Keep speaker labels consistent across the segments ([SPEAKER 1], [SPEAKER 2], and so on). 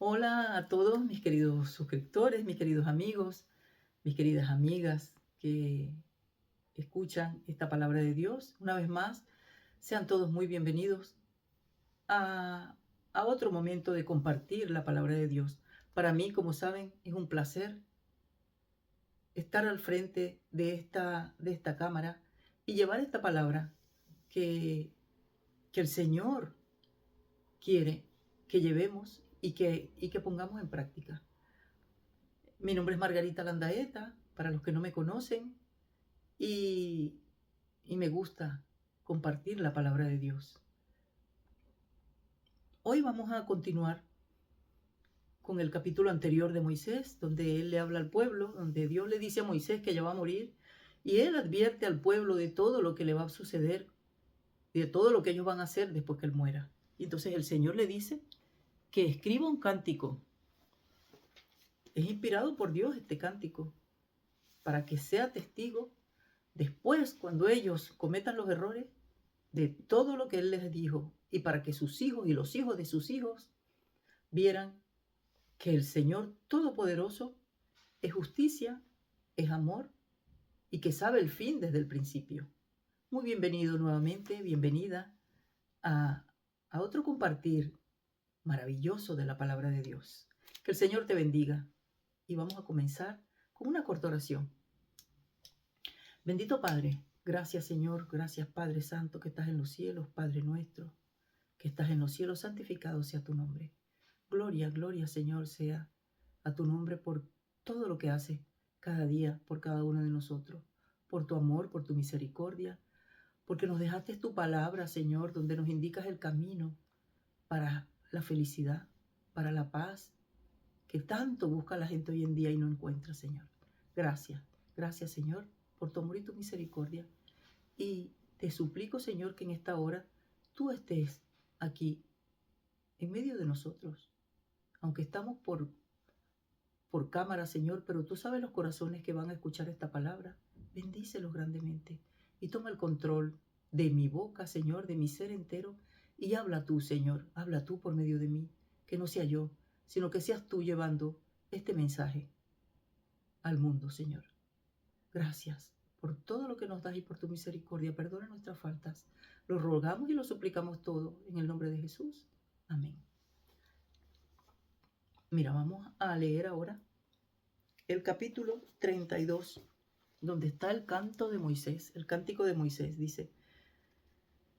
[SPEAKER 1] Hola a todos mis queridos suscriptores, mis queridos amigos, mis queridas amigas que escuchan esta palabra de Dios. Una vez más, sean todos muy bienvenidos a, a otro momento de compartir la palabra de Dios. Para mí, como saben, es un placer estar al frente de esta cámara y llevar esta palabra que, que el Señor quiere que llevemos y que pongamos en práctica. Mi nombre es Margarita Landaeta, para los que no me conocen, y, y me gusta compartir la palabra de Dios. Hoy vamos a continuar con el capítulo anterior de Moisés, donde él le habla al pueblo, donde Dios le dice a Moisés que ya va a morir, y él advierte al pueblo de todo lo que le va a suceder, de todo lo que ellos van a hacer después que él muera. Y entonces el Señor le dice que escriba un cántico. Es inspirado por Dios este cántico, para que sea testigo después, cuando ellos cometan los errores, de todo lo que Él les dijo, y para que sus hijos y los hijos de sus hijos vieran que el Señor Todopoderoso es justicia, es amor y que sabe el fin desde el principio. Muy bienvenido nuevamente, bienvenida a, a otro compartir maravilloso de la palabra de Dios. Que el Señor te bendiga. Y vamos a comenzar con una corta oración. Bendito Padre, gracias Señor, gracias Padre Santo que estás en los cielos, Padre nuestro, que estás en los cielos, santificado sea tu nombre. Gloria, gloria Señor sea a tu nombre por todo lo que haces cada día por cada uno de nosotros, por tu amor, por tu misericordia, porque nos dejaste tu palabra, Señor, donde nos indicas el camino para la felicidad, para la paz, que tanto busca la gente hoy en día y no encuentra, Señor. Gracias, gracias Señor, por tu amor y tu misericordia. Y te suplico, Señor, que en esta hora tú estés aquí, en medio de nosotros. Aunque estamos por cámara, Señor, pero tú sabes los corazones que van a escuchar esta palabra. Bendícelos grandemente y toma el control de mi boca, Señor, de mi ser entero. Y habla tú, Señor, habla tú por medio de mí, que no sea yo, sino que seas tú llevando este mensaje al mundo, Señor. Gracias por todo lo que nos das y por tu misericordia. Perdona nuestras faltas. Lo rogamos y lo suplicamos todo en el nombre de Jesús. Amén. Mira, vamos a leer ahora el capítulo 32, donde está el canto de Moisés, el cántico de Moisés. Dice,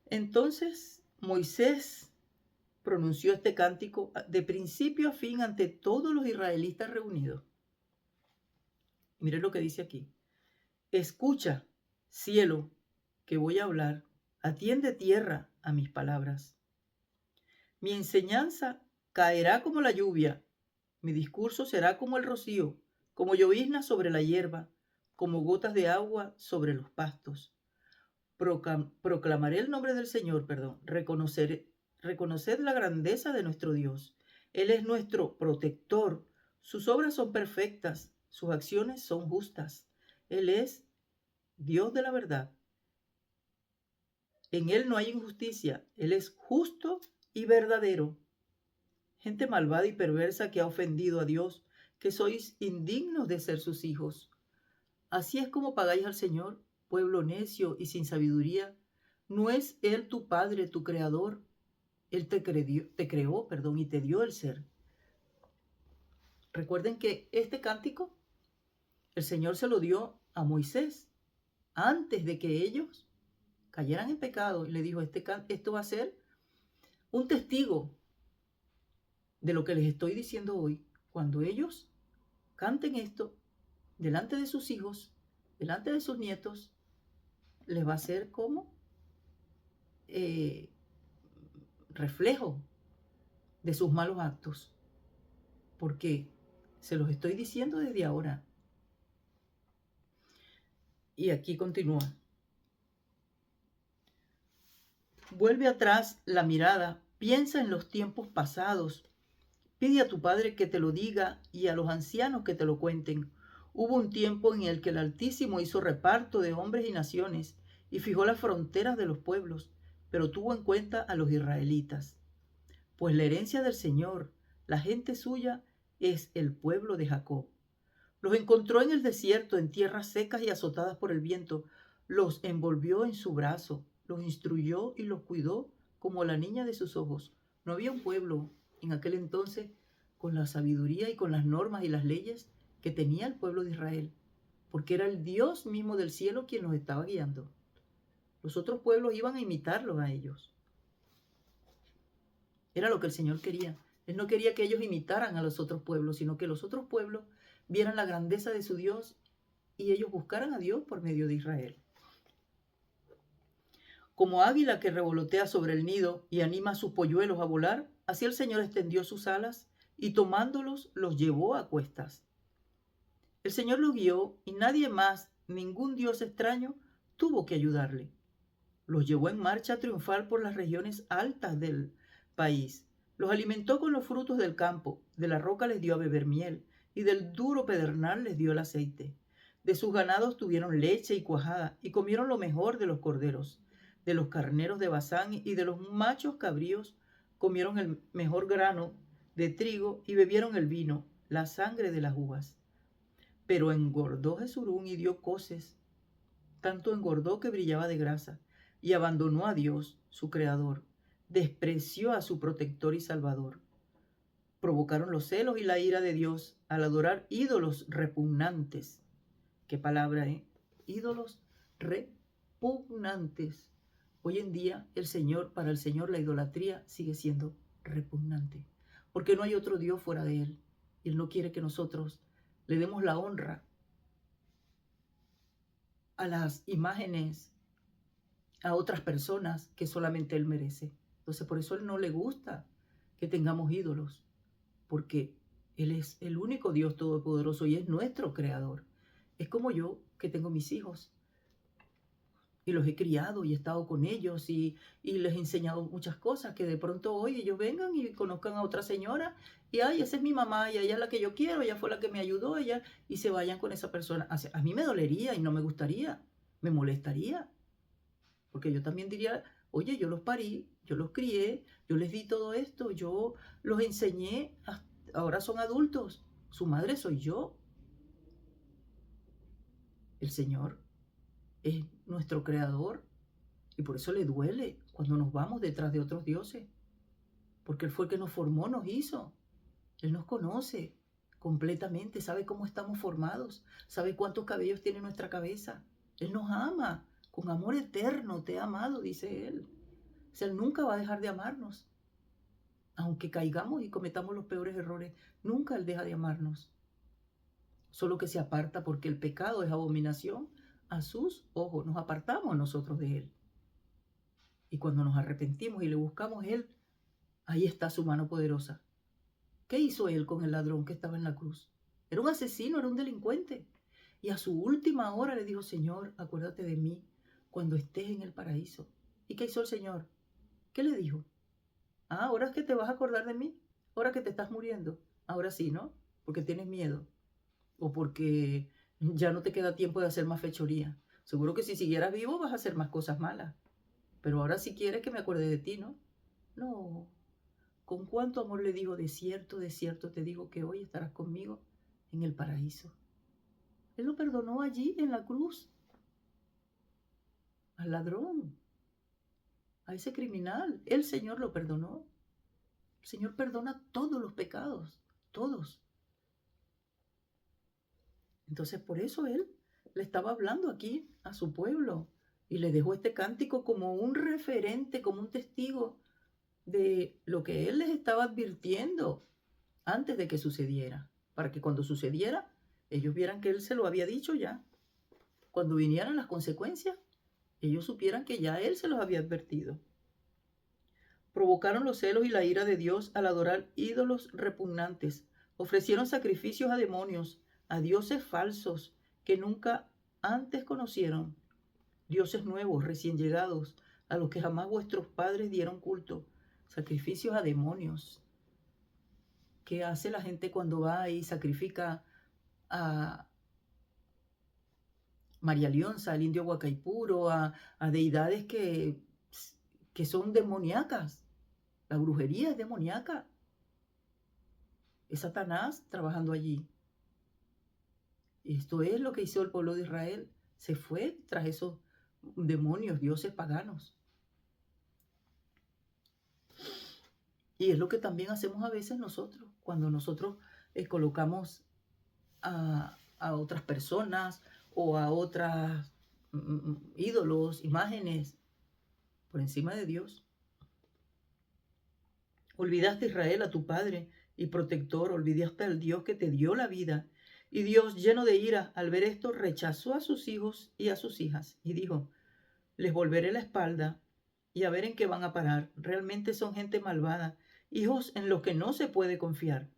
[SPEAKER 1] entonces Moisés pronunció este cántico de principio a fin ante todos los israelitas reunidos. Miren lo que dice aquí. Escucha, cielo, que voy a hablar. Atiende tierra a mis palabras. Mi enseñanza caerá como la lluvia. Mi discurso será como el rocío, como llovizna sobre la hierba, como gotas de agua sobre los pastos. Proclamaré el nombre del Señor, Reconoced la grandeza de nuestro Dios. Él es nuestro protector. Sus obras son perfectas, sus acciones son justas. Él es Dios de la verdad. En Él no hay injusticia. Él es justo y verdadero. Gente malvada y perversa que ha ofendido a Dios, que sois indignos de ser sus hijos. Así es como pagáis al Señor, pueblo necio y sin sabiduría. ¿No es Él tu Padre, tu Creador? Él te creó, y te dio el ser. Recuerden que este cántico el Señor se lo dio a Moisés antes de que ellos cayeran en pecado. Y le dijo, esto va a ser un testigo de lo que les estoy diciendo hoy. Cuando ellos canten esto delante de sus hijos, delante de sus nietos, les va a ser como reflejo de sus malos actos. Porque se los estoy diciendo desde ahora. Y aquí continúa. Vuelve atrás la mirada, piensa en los tiempos pasados. Pide a tu padre que te lo diga y a los ancianos que te lo cuenten. Hubo un tiempo en el que el Altísimo hizo reparto de hombres y naciones y fijó las fronteras de los pueblos, pero tuvo en cuenta a los israelitas. Pues la herencia del Señor, La gente suya es el pueblo de Jacob. Los encontró en el desierto, en tierras secas y azotadas por el viento. Los envolvió en su brazo, los instruyó y los cuidó como la niña de sus ojos. No había un pueblo en aquel entonces con la sabiduría y con las normas y las leyes que tenía el pueblo de Israel, porque era el Dios mismo del cielo quien los estaba guiando. Los otros pueblos iban a imitarlos a ellos. Era lo que el Señor quería. Él no quería que ellos imitaran a los otros pueblos, sino que los otros pueblos vieran la grandeza de su Dios y ellos buscaran a Dios por medio de Israel. Como águila que revolotea sobre el nido y anima a sus polluelos a volar, así el Señor extendió sus alas y tomándolos los llevó a cuestas. El Señor los guió y nadie más, ningún Dios extraño, tuvo que ayudarle. Los llevó en marcha triunfal por las regiones altas del país. Los alimentó con los frutos del campo, de la roca les dio a beber miel, y del duro pedernal les dio el aceite. De sus ganados tuvieron leche y cuajada, y comieron lo mejor de los corderos. De los carneros de Basán y de los machos cabríos comieron el mejor grano de trigo y bebieron el vino, la sangre de las uvas. Pero engordó Jesurún y dio coces, tanto engordó que brillaba de grasa, y abandonó a Dios, su creador, despreció a su protector y salvador. Provocaron los celos y la ira de Dios al adorar ídolos repugnantes. ¿Qué palabra, eh? Ídolos repugnantes. Hoy en día para el Señor la idolatría sigue siendo repugnante, porque no hay otro Dios fuera de Él. Él no quiere que nosotros le demos la honra a las imágenes, a otras personas que solamente Él merece. Entonces por eso a Él no le gusta que tengamos ídolos, porque Él es el único Dios todopoderoso y es nuestro creador. Es como yo que tengo mis hijos y los he criado y he estado con ellos y les he enseñado muchas cosas, que de pronto hoy ellos vengan y conozcan a otra señora y ay, esa es mi mamá y ella es la que yo quiero, ella fue la que me ayudó, ella, y se vayan con esa persona. A mí me dolería y no me gustaría, me molestaría, porque yo también diría, oye, yo los parí, yo los crié, yo les di todo esto, yo los enseñé, ahora son adultos, su madre soy yo. El Señor es nuestro creador y por eso le duele cuando nos vamos detrás de otros dioses, porque Él fue el que nos formó, nos hizo. Él nos conoce completamente, sabe cómo estamos formados, sabe cuántos cabellos tiene nuestra cabeza. Él nos ama, con amor eterno te ha amado, dice Él. O sea, Él nunca va a dejar de amarnos. Aunque caigamos y cometamos los peores errores, nunca Él deja de amarnos. Solo que se aparta porque el pecado es abominación a sus ojos. Nos apartamos nosotros de Él. Y cuando nos arrepentimos y le buscamos Él, ahí está su mano poderosa. ¿Qué hizo Él con el ladrón que estaba en la cruz? Era un asesino, era un delincuente. Y a su última hora le dijo, Señor, acuérdate de mí cuando estés en el paraíso. ¿Y qué hizo el Señor? ¿Qué le dijo? Ah, ahora es que te vas a acordar de mí, ahora que te estás muriendo. Ahora sí, ¿no? Porque tienes miedo o porque ya no te queda tiempo de hacer más fechoría. Seguro que si siguieras vivo vas a hacer más cosas malas. Pero ahora sí quieres que me acuerde de ti, ¿no? No. Con cuánto amor le dijo, de cierto te digo que hoy estarás conmigo en el paraíso. Él lo perdonó allí en la cruz. Al ladrón, a ese criminal. El Señor lo perdonó. El Señor perdona todos los pecados, todos. Entonces por eso Él le estaba hablando aquí a su pueblo y le dejó este cántico como un referente, como un testigo de lo que Él les estaba advirtiendo antes de que sucediera, para que cuando sucediera, ellos vieran que Él se lo había dicho ya. Cuando vinieran las consecuencias, ellos supieran que ya Él se los había advertido. Provocaron los celos y la ira de Dios al adorar ídolos repugnantes. Ofrecieron sacrificios a demonios, a dioses falsos que nunca antes conocieron, dioses nuevos, recién llegados, a los que jamás vuestros padres dieron culto, sacrificios a demonios. ¿Qué hace la gente cuando va y sacrifica a María Leonza, al indio Huacaipuro, a deidades que son demoníacas? La brujería es demoníaca. Es Satanás trabajando allí. Esto es lo que hizo el pueblo de Israel. Se fue tras esos demonios, dioses paganos. Y es lo que también hacemos a veces nosotros, cuando nosotros colocamos a otras personas o a otras ídolos, imágenes, por encima de Dios. Olvidaste, Israel, a tu Padre y protector, olvidaste al Dios que te dio la vida. Y Dios, lleno de ira, al ver esto, rechazó a sus hijos y a sus hijas y dijo, les volveré la espalda y a ver en qué van a parar. Realmente son gente malvada, hijos en los que no se puede confiar.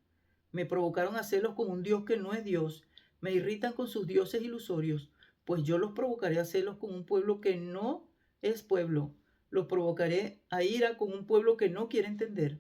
[SPEAKER 1] Me provocaron a celos con un Dios que no es Dios. Me irritan con sus dioses ilusorios, pues yo los provocaré a celos con un pueblo que no es pueblo. Los provocaré a ira con un pueblo que no quiere entender.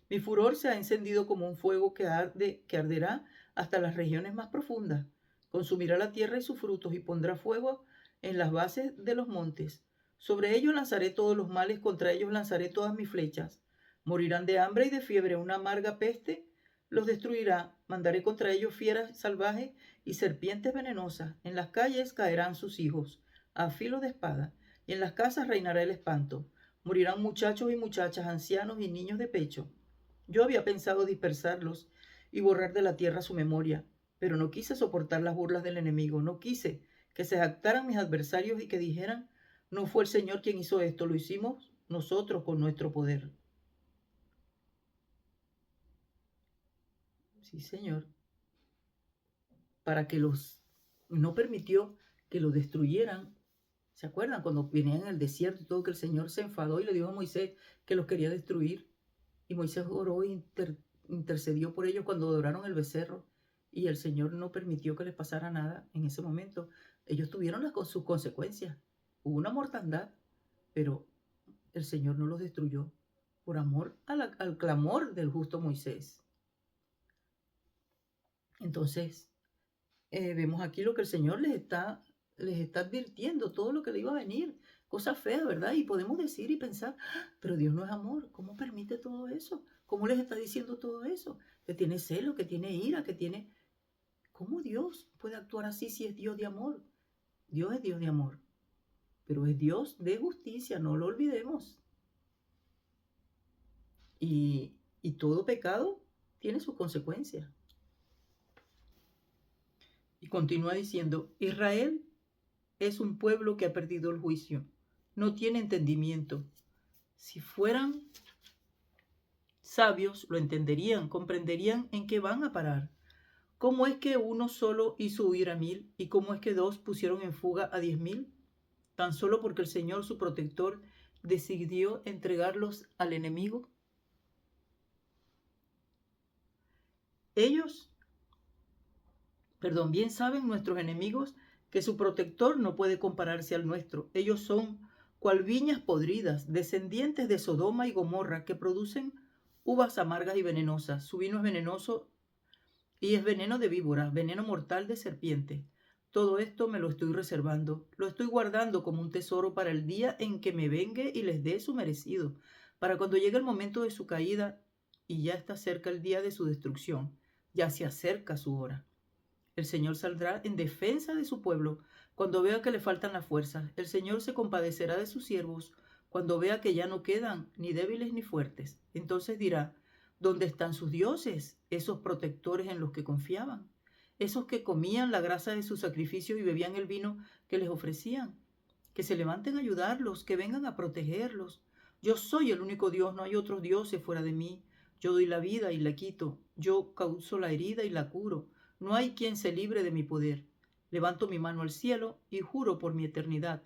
[SPEAKER 1] Mi furor se ha encendido como un fuego que arderá hasta las regiones más profundas. Consumirá la tierra y sus frutos y pondrá fuego en las bases de los montes. Sobre ellos lanzaré todos los males, contra ellos lanzaré todas mis flechas. Morirán de hambre y de fiebre, una amarga peste los destruirá. Mandaré contra ellos fieras salvajes y serpientes venenosas. En las calles caerán sus hijos, a filo de espada, y en las casas reinará el espanto. Morirán muchachos y muchachas, ancianos y niños de pecho. Yo había pensado dispersarlos y borrar de la tierra su memoria, pero no quise soportar las burlas del enemigo, no quise que se jactaran mis adversarios y que dijeran, no fue el Señor quien hizo esto, lo hicimos nosotros con nuestro poder. Sí, Señor. Para que no permitió que los destruyeran. ¿Se acuerdan? Cuando venían en el desierto y todo, que el Señor se enfadó y le dijo a Moisés que los quería destruir. Y Moisés oró e intercedió por ellos cuando adoraron el becerro. Y el Señor no permitió que les pasara nada en ese momento. Ellos tuvieron sus consecuencias. Hubo una mortandad, pero el Señor no los destruyó por amor al clamor del justo Moisés. Entonces, vemos aquí lo que el Señor les está advirtiendo, todo lo que le iba a venir, cosas feas, ¿verdad? Y podemos decir y pensar, pero Dios no es amor, ¿cómo permite todo eso? ¿Cómo les está diciendo todo eso? Que tiene celo, que tiene ira, que tiene... ¿Cómo Dios puede actuar así si es Dios de amor? Dios es Dios de amor, pero es Dios de justicia, no lo olvidemos. Y todo pecado tiene sus consecuencias. Y continúa diciendo, Israel es un pueblo que ha perdido el juicio, no tiene entendimiento. Si fueran sabios, lo entenderían, comprenderían en qué van a parar. ¿Cómo es que uno solo hizo huir a 1000 y cómo es que 2 pusieron en fuga a 10,000? Tan solo porque el Señor, su protector, decidió entregarlos al enemigo. Bien saben nuestros enemigos que su protector no puede compararse al nuestro. Ellos son cual viñas podridas, descendientes de Sodoma y Gomorra, que producen uvas amargas y venenosas. Su vino es venenoso y es veneno de víbora, veneno mortal de serpiente. Todo esto me lo estoy reservando, lo estoy guardando como un tesoro para el día en que me vengue y les dé su merecido, para cuando llegue el momento de su caída y ya está cerca el día de su destrucción, ya se acerca su hora. El Señor saldrá en defensa de su pueblo cuando vea que le faltan las fuerzas. El Señor se compadecerá de sus siervos cuando vea que ya no quedan ni débiles ni fuertes. Entonces dirá, ¿dónde están sus dioses, esos protectores en los que confiaban? Esos que comían la grasa de sus sacrificios y bebían el vino que les ofrecían. Que se levanten a ayudarlos, que vengan a protegerlos. Yo soy el único Dios, no hay otros dioses fuera de mí. Yo doy la vida y la quito. Yo causo la herida y la curo. No hay quien se libre de mi poder. Levanto mi mano al cielo y juro por mi eternidad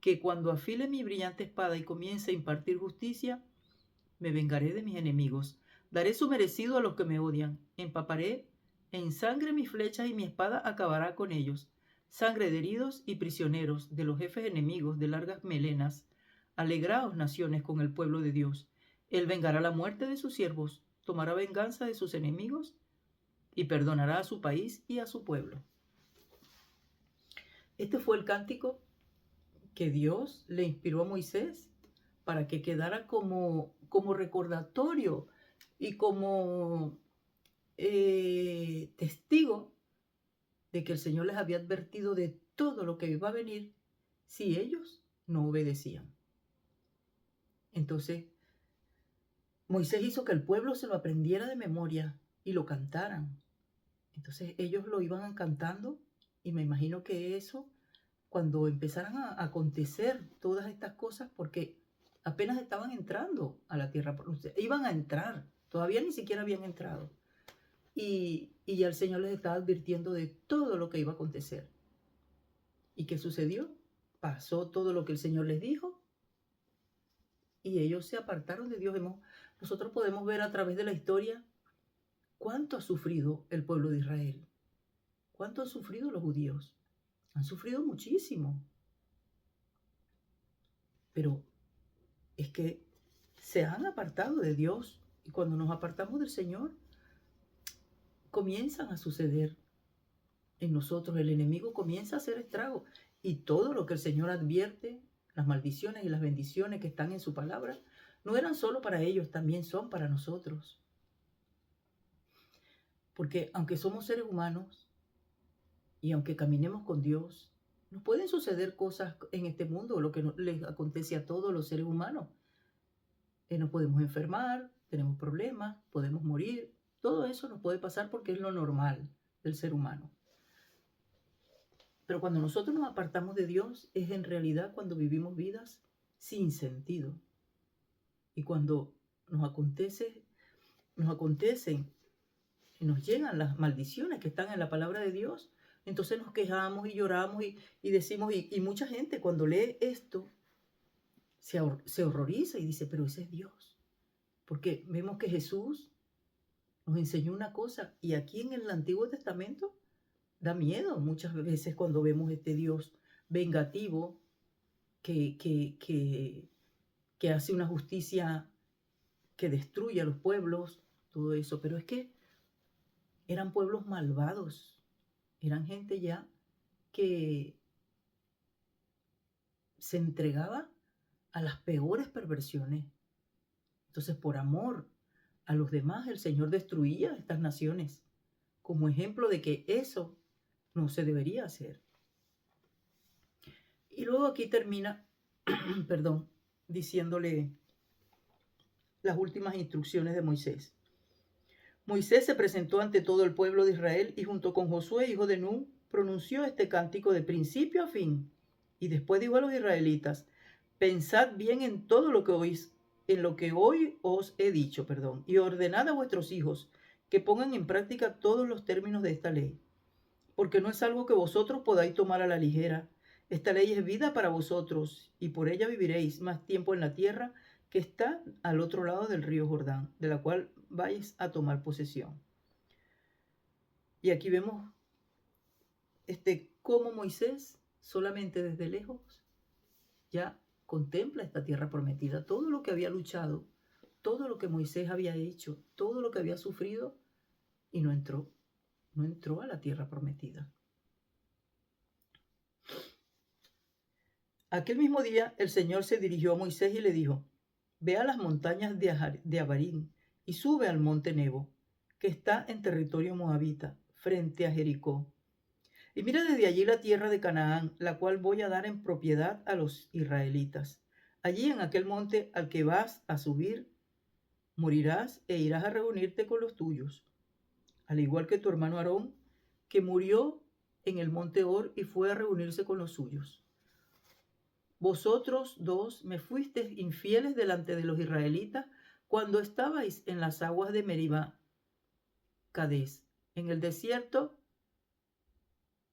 [SPEAKER 1] que cuando afile mi brillante espada y comience a impartir justicia, me vengaré de mis enemigos. Daré su merecido a los que me odian. Empaparé en sangre mis flechas y mi espada acabará con ellos. Sangre de heridos y prisioneros, de los jefes enemigos de largas melenas. Alegraos, naciones, con el pueblo de Dios. Él vengará la muerte de sus siervos, tomará venganza de sus enemigos y perdonará a su país y a su pueblo. Este fue el cántico que Dios le inspiró a Moisés para que quedara como recordatorio y como testigo de que el Señor les había advertido de todo lo que iba a venir si ellos no obedecían. Entonces, Moisés hizo que el pueblo se lo aprendiera de memoria y lo cantaran. Entonces ellos lo iban cantando y me imagino que eso, cuando empezaran a acontecer todas estas cosas, porque apenas estaban entrando a la tierra prometida, iban a entrar, todavía ni siquiera habían entrado. Y ya el Señor les estaba advirtiendo de todo lo que iba a acontecer. ¿Y qué sucedió? Pasó todo lo que el Señor les dijo y ellos se apartaron de Dios. Nosotros podemos ver a través de la historia cuánto ha sufrido el pueblo de Israel, cuánto han sufrido los judíos. Han sufrido muchísimo. Pero es que se han apartado de Dios y cuando nos apartamos del Señor, comienzan a suceder en nosotros. El enemigo comienza a hacer estrago y todo lo que el Señor advierte, las maldiciones y las bendiciones que están en su palabra, no eran solo para ellos, también son para nosotros. Porque aunque somos seres humanos y aunque caminemos con Dios, nos pueden suceder cosas en este mundo, lo que les acontece a todos los seres humanos. Nos podemos enfermar, tenemos problemas, podemos morir. Todo eso nos puede pasar porque es lo normal del ser humano. Pero cuando nosotros nos apartamos de Dios, es en realidad cuando vivimos vidas sin sentido. Y cuando nos acontecen y nos llegan las maldiciones que están en la palabra de Dios, entonces nos quejamos y lloramos y decimos, y mucha gente cuando lee esto se horroriza y dice, pero ese es Dios. Porque vemos que Jesús nos enseñó una cosa y aquí en el Antiguo Testamento da miedo muchas veces cuando vemos este Dios vengativo que hace una justicia que destruye a los pueblos, todo eso. Pero es que eran pueblos malvados, eran gente ya que se entregaba a las peores perversiones. Entonces, por amor a los demás, el Señor destruía a estas naciones como ejemplo de que eso no se debería hacer. Y luego aquí termina, perdón, diciéndole las últimas instrucciones de Moisés. Moisés se presentó ante todo el pueblo de Israel y junto con Josué, hijo de Nun, pronunció este cántico de principio a fin. Y después dijo a los israelitas, pensad bien en todo lo que oís, en lo que hoy os he dicho, y ordenad a vuestros hijos que pongan en práctica todos los términos de esta ley. Porque no es algo que vosotros podáis tomar a la ligera. Esta ley es vida para vosotros, y por ella viviréis más tiempo en la tierra que está al otro lado del río Jordán, de la cual vais a tomar posesión. Y aquí vemos cómo Moisés, solamente desde lejos, ya contempla esta tierra prometida. Todo lo que había luchado, todo lo que Moisés había hecho, todo lo que había sufrido, y no entró a la tierra prometida. Aquel mismo día el Señor se dirigió a Moisés y le dijo, ve a las montañas de Abarim y sube al monte Nebo, que está en territorio moabita, frente a Jericó. Y mira desde allí la tierra de Canaán, la cual voy a dar en propiedad a los israelitas. Allí en aquel monte al que vas a subir, morirás e irás a reunirte con los tuyos, al igual que tu hermano Aarón, que murió en el monte Hor y fue a reunirse con los suyos. Vosotros dos me fuisteis infieles delante de los israelitas cuando estabais en las aguas de Meribá, Cades, en el desierto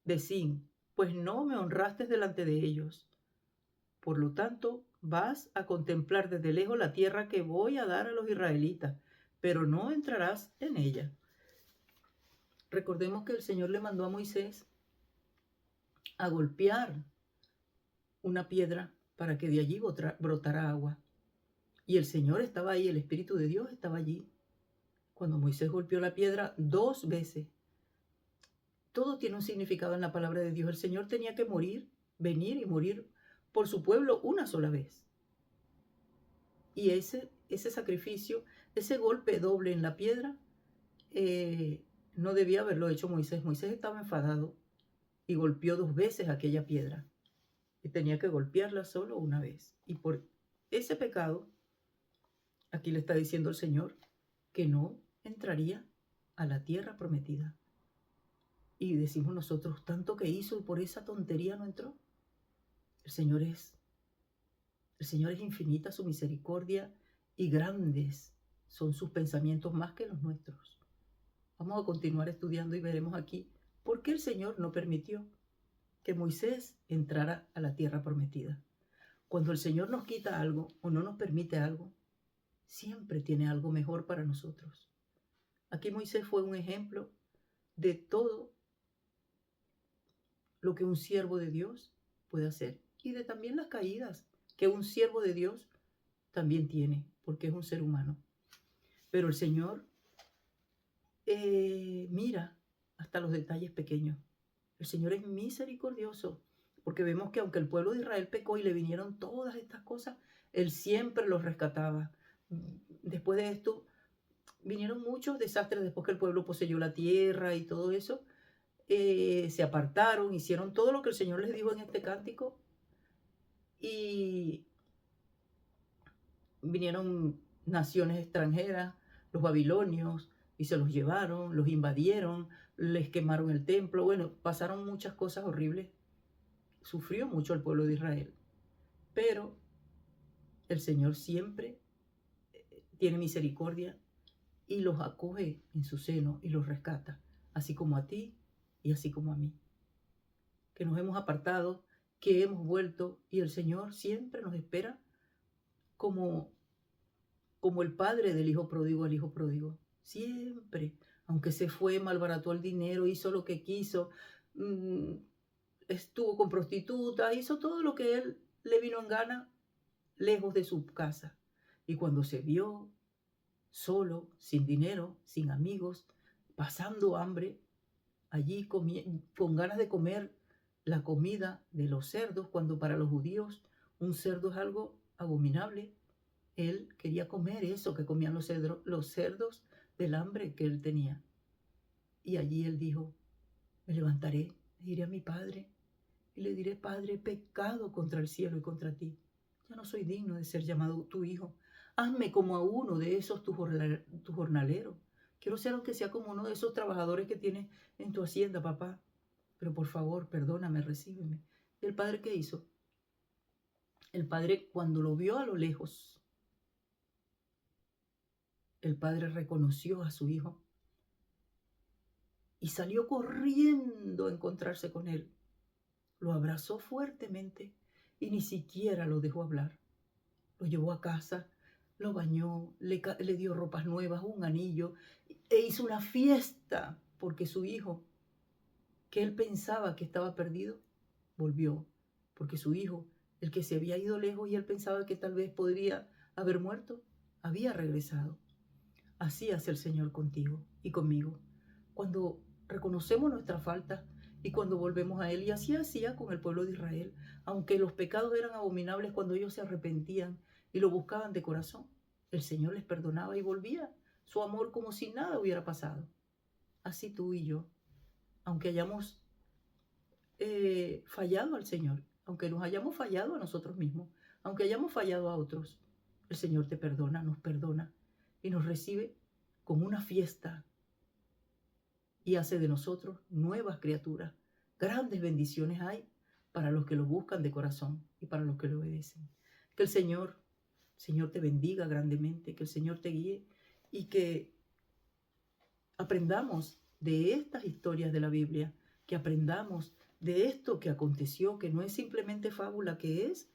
[SPEAKER 1] de Sin, pues no me honraste delante de ellos. Por lo tanto, vas a contemplar desde lejos la tierra que voy a dar a los israelitas, pero no entrarás en ella. Recordemos que el Señor le mandó a Moisés a golpear una piedra para que de allí brotara agua. Y el Señor estaba ahí, el Espíritu de Dios estaba allí. Cuando Moisés golpeó la piedra 2 veces. Todo tiene un significado en la palabra de Dios. El Señor tenía que venir y morir por su pueblo una sola vez. Y ese sacrificio, ese golpe doble en la piedra, no debía haberlo hecho Moisés. Moisés estaba enfadado y golpeó 2 veces aquella piedra. Y tenía que golpearla solo una vez. Y por ese pecado, aquí le está diciendo el Señor que no entraría a la tierra prometida. Y decimos nosotros, tanto que hizo y por esa tontería no entró. El Señor es infinita su misericordia y grandes son sus pensamientos más que los nuestros. Vamos a continuar estudiando y veremos aquí por qué el Señor no permitió que Moisés entrara a la tierra prometida. Cuando el Señor nos quita algo o no nos permite algo, siempre tiene algo mejor para nosotros. Aquí Moisés fue un ejemplo de todo lo que un siervo de Dios puede hacer y de también las caídas que un siervo de Dios también tiene, porque es un ser humano. Pero el Señor mira hasta los detalles pequeños. El Señor es misericordioso, porque vemos que aunque el pueblo de Israel pecó y le vinieron todas estas cosas, Él siempre los rescataba. Después de esto, vinieron muchos desastres después que el pueblo poseyó la tierra y todo eso. Se apartaron, hicieron todo lo que el Señor les dijo en este cántico y vinieron naciones extranjeras, los babilonios, y se los llevaron, los invadieron, les quemaron el templo. Bueno, pasaron muchas cosas horribles. Sufrió mucho el pueblo de Israel. Pero el Señor siempre tiene misericordia y los acoge en su seno y los rescata, así como a ti y así como a mí. Que nos hemos apartado, que hemos vuelto y el Señor siempre nos espera como el padre del hijo pródigo al hijo pródigo. Siempre, aunque se fue, malbarató el dinero, hizo lo que quiso, estuvo con prostitutas, hizo todo lo que él le vino en gana lejos de su casa. Y cuando se vio solo, sin dinero, sin amigos, pasando hambre, allí con ganas de comer la comida de los cerdos, cuando para los judíos un cerdo es algo abominable, él quería comer eso que comían los cerdos del hambre que él tenía. Y allí él dijo, me levantaré, iré a mi padre y le diré, Padre, he pecado contra el cielo y contra ti. Ya no soy digno de ser llamado tu hijo. Hazme como a uno de esos tu jornalero. Quiero ser aunque sea como uno de esos trabajadores que tienes en tu hacienda, papá. Pero por favor, perdóname, recíbeme. ¿Y el padre qué hizo? El padre, cuando lo vio a lo lejos, el padre reconoció a su hijo y salió corriendo a encontrarse con él. Lo abrazó fuertemente y ni siquiera lo dejó hablar. Lo llevó a casa, lo bañó, le dio ropas nuevas, un anillo, e hizo una fiesta porque su hijo, que él pensaba que estaba perdido, volvió. Porque su hijo, el que se había ido lejos y él pensaba que tal vez podría haber muerto, había regresado. Así hace el Señor contigo y conmigo. Cuando reconocemos nuestra falta y cuando volvemos a Él, y así hacía con el pueblo de Israel, aunque los pecados eran abominables cuando ellos se arrepentían y lo buscaban de corazón, el Señor les perdonaba y volvía su amor como si nada hubiera pasado. Así tú y yo, aunque hayamos fallado al Señor, aunque nos hayamos fallado a nosotros mismos, aunque hayamos fallado a otros, el Señor te perdona, nos perdona y nos recibe como una fiesta y hace de nosotros nuevas criaturas. Grandes bendiciones hay para los que lo buscan de corazón y para los que le obedecen. Que el Señor te bendiga grandemente, que el Señor te guíe y que aprendamos de estas historias de la Biblia, que aprendamos de esto que aconteció, que no es simplemente fábula, que es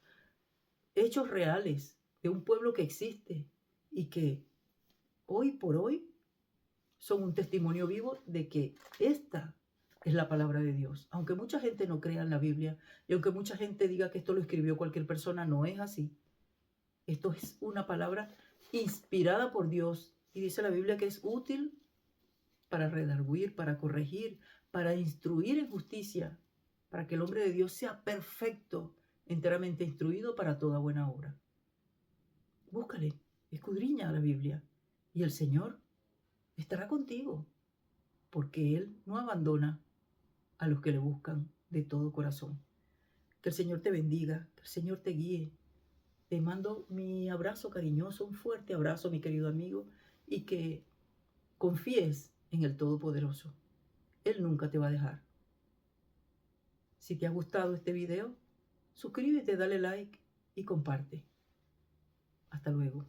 [SPEAKER 1] hechos reales de un pueblo que existe y que hoy por hoy son un testimonio vivo de que esta es la palabra de Dios. Aunque mucha gente no crea en la Biblia y aunque mucha gente diga que esto lo escribió cualquier persona, no es así. Esto es una palabra inspirada por Dios y dice la Biblia que es útil para redarguir, para corregir, para instruir en justicia, para que el hombre de Dios sea perfecto, enteramente instruido para toda buena obra. Búscale, escudriña la Biblia y el Señor estará contigo, porque Él no abandona a los que le buscan de todo corazón. Que el Señor te bendiga, que el Señor te guíe. Te mando mi abrazo cariñoso, un fuerte abrazo, mi querido amigo, y que confíes en el Todopoderoso. Él nunca te va a dejar. Si te ha gustado este video, suscríbete, dale like y comparte. Hasta luego.